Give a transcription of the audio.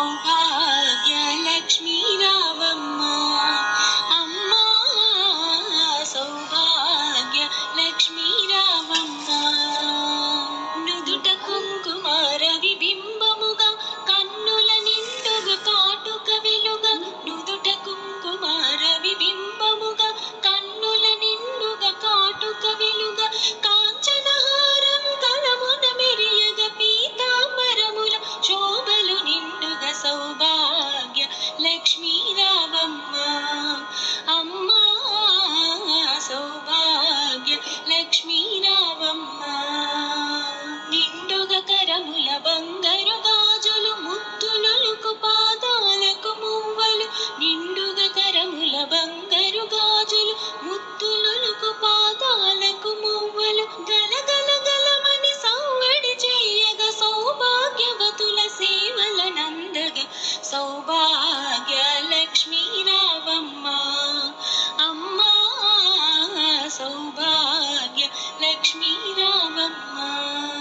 సౌభాగ్య లక్ష్మీ రావమ్మ అమ్మా సౌభాగ్య లక్ష్మీ రావమ్మ నుదుట కుంకుమ రవి బింబముగా కన్నుల నిండుగా కాటుక వెలుగా నుదుట కుంకుమ రవి బింబముగా కన్నుల నిండుగా కాటుక వెలుగా కాంచనహారం కరమున మెరియగ పీతాంబరముల శోభలు నిండుగా సౌభాగ్య లక్ష్మీ రావమ్మ అమ్మా సౌభాగ్య లక్ష్మీ రావమ్మ నిండుగా కరముల బంగారు గాజులు ముద్దులొలుకు పాదాలకు మువ్వలు నిండుగా కరముల బంగారు గాజులు ముద్దులొలుకు పాదాలకు మువ్వలు గలగల గలమని సౌవడి చెయ్యగా సౌభాగ్యవతుల సేవల నందగ సౌభాగ్య